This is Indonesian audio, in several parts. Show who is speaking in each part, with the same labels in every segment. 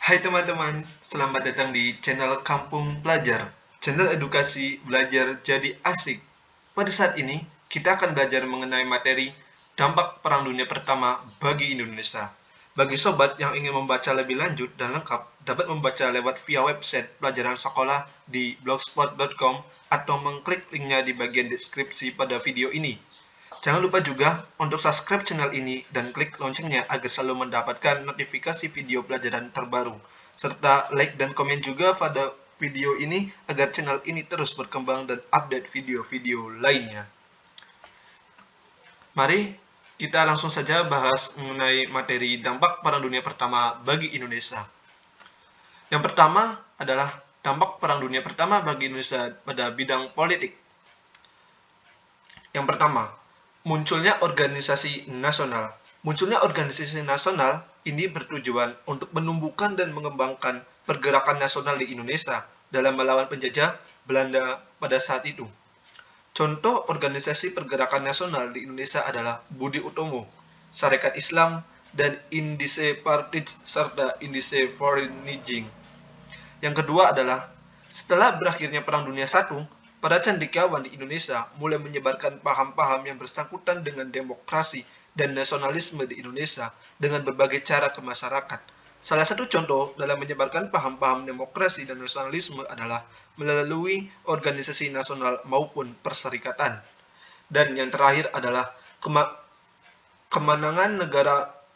Speaker 1: Hai teman-teman, selamat datang di channel Kampung Pelajar, channel edukasi belajar jadi asik. Pada saat ini, kita akan belajar mengenai materi dampak Perang Dunia Pertama bagi Indonesia. Bagi sobat yang ingin membaca lebih lanjut dan lengkap, dapat membaca lewat via website pelajaran sekolah di blogspot.com atau mengklik linknya di bagian deskripsi pada video ini. Jangan lupa juga untuk subscribe channel ini dan klik loncengnya agar selalu mendapatkan notifikasi video pelajaran terbaru. Serta like dan komen juga pada video ini agar channel ini terus berkembang dan update video-video lainnya. Mari kita langsung saja bahas mengenai materi dampak Perang Dunia Pertama bagi Indonesia. Yang pertama adalah dampak Perang Dunia Pertama bagi Indonesia pada bidang politik. Yang pertama, munculnya organisasi nasional. Munculnya organisasi nasional ini bertujuan untuk menumbuhkan dan mengembangkan pergerakan nasional di Indonesia dalam melawan penjajah Belanda pada saat itu. Contoh organisasi pergerakan nasional di Indonesia adalah Budi Utomo, Sarekat Islam, dan Indische Partij serta Indische Vereniging. Yang kedua adalah setelah berakhirnya Perang Dunia I, para cendekiawan di Indonesia mulai menyebarkan paham-paham yang bersangkutan dengan demokrasi dan nasionalisme di Indonesia dengan berbagai cara ke masyarakat. Salah satu contoh dalam menyebarkan paham-paham demokrasi dan nasionalisme adalah melalui organisasi nasional maupun perserikatan. Dan yang terakhir adalah kemenangan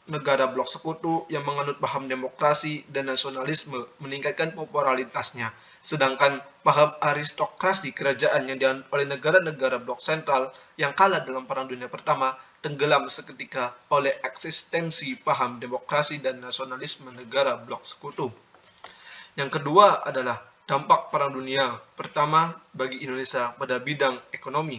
Speaker 1: negara blok sekutu yang menganut paham demokrasi dan nasionalisme meningkatkan popularitasnya, sedangkan paham aristokrasi kerajaan yang dianut oleh negara-negara blok sentral yang kalah dalam Perang Dunia Pertama tenggelam seketika oleh eksistensi paham demokrasi dan nasionalisme negara blok sekutu. Yang kedua adalah dampak Perang Dunia Pertama bagi Indonesia pada bidang ekonomi.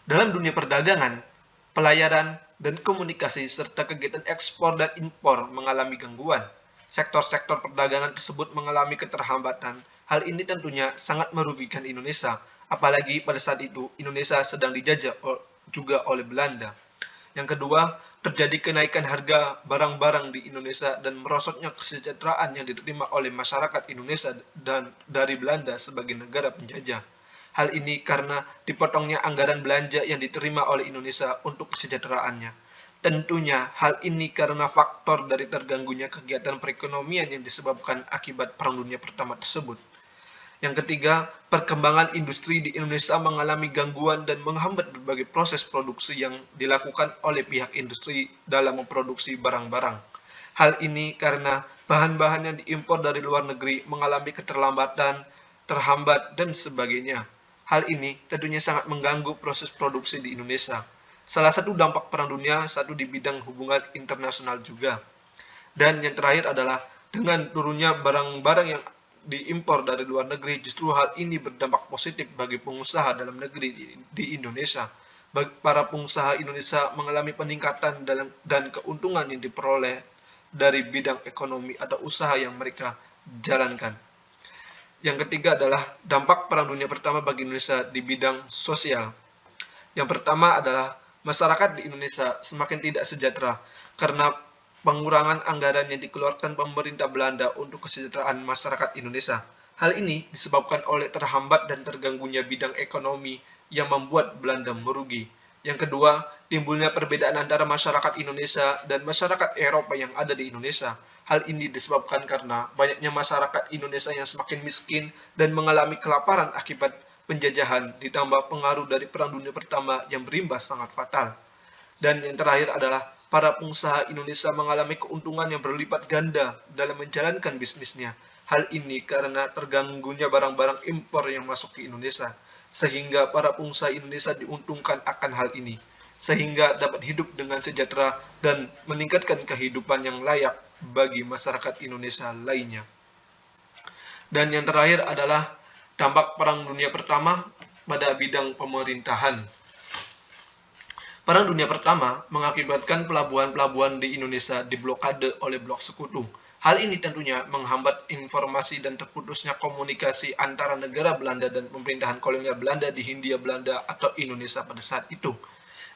Speaker 1: Dalam dunia perdagangan, pelayaran, dan komunikasi serta kegiatan ekspor dan impor mengalami gangguan. Sektor-sektor perdagangan tersebut mengalami keterhambatan. Hal ini tentunya sangat merugikan Indonesia, apalagi pada saat itu Indonesia sedang dijajah juga oleh Belanda. Yang kedua, terjadi kenaikan harga barang-barang di Indonesia dan merosotnya kesejahteraan yang diterima oleh masyarakat Indonesia dan dari Belanda sebagai negara penjajah. Hal ini karena dipotongnya anggaran belanja yang diterima oleh Indonesia untuk kesejahteraannya. Tentunya hal ini karena faktor dari terganggunya kegiatan perekonomian yang disebabkan akibat Perang Dunia Pertama tersebut. Yang ketiga, perkembangan industri di Indonesia mengalami gangguan dan menghambat berbagai proses produksi yang dilakukan oleh pihak industri dalam memproduksi barang-barang. Hal ini karena bahan-bahan yang diimpor dari luar negeri mengalami keterlambatan, terhambat, dan sebagainya. Hal ini tentunya sangat mengganggu proses produksi di Indonesia. Salah satu dampak Perang Dunia I di bidang hubungan internasional juga. Dan yang terakhir adalah dengan turunnya barang-barang yang diimpor dari luar negeri, justru hal ini berdampak positif bagi pengusaha dalam negeri di Indonesia. Para pengusaha Indonesia mengalami peningkatan dan keuntungan yang diperoleh dari bidang ekonomi atau usaha yang mereka jalankan. Yang ketiga adalah dampak Perang Dunia Pertama bagi Indonesia di bidang sosial. Yang pertama adalah masyarakat di Indonesia semakin tidak sejahtera karena pengurangan anggaran yang dikeluarkan pemerintah Belanda untuk kesejahteraan masyarakat Indonesia. Hal ini disebabkan oleh terhambat dan terganggunya bidang ekonomi yang membuat Belanda merugi. Yang kedua, timbulnya perbedaan antara masyarakat Indonesia dan masyarakat Eropa yang ada di Indonesia. Hal ini disebabkan karena banyaknya masyarakat Indonesia yang semakin miskin dan mengalami kelaparan akibat penjajahan, ditambah pengaruh dari Perang Dunia Pertama yang berimbas sangat fatal. Dan yang terakhir adalah para pengusaha Indonesia mengalami keuntungan yang berlipat ganda dalam menjalankan bisnisnya. Hal ini karena terganggunya barang-barang impor yang masuk ke Indonesia, sehingga para pengusaha Indonesia diuntungkan akan hal ini, sehingga dapat hidup dengan sejahtera dan meningkatkan kehidupan yang layak bagi masyarakat Indonesia lainnya. Dan yang terakhir adalah dampak Perang Dunia Pertama pada bidang pemerintahan. Perang Dunia Pertama mengakibatkan pelabuhan-pelabuhan di Indonesia diblokade oleh blok sekutu. Hal ini tentunya menghambat informasi dan terputusnya komunikasi antara negara Belanda dan pemerintahan kolonial Belanda di Hindia Belanda atau Indonesia pada saat itu.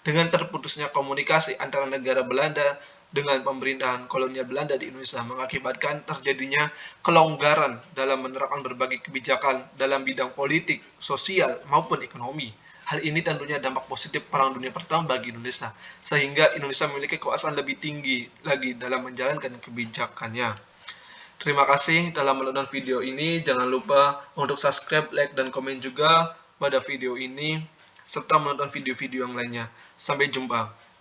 Speaker 1: Dengan terputusnya komunikasi antara negara Belanda dengan pemerintahan kolonial Belanda di Indonesia mengakibatkan terjadinya kelonggaran dalam menerapkan berbagai kebijakan dalam bidang politik, sosial, maupun ekonomi. Hal ini tentunya dampak positif Perang Dunia Pertama bagi Indonesia, sehingga Indonesia memiliki kekuasaan lebih tinggi lagi dalam menjalankan kebijakannya. Terima kasih telah menonton video ini. Jangan lupa untuk subscribe, like, dan komen juga pada video ini, serta menonton video-video yang lainnya. Sampai jumpa.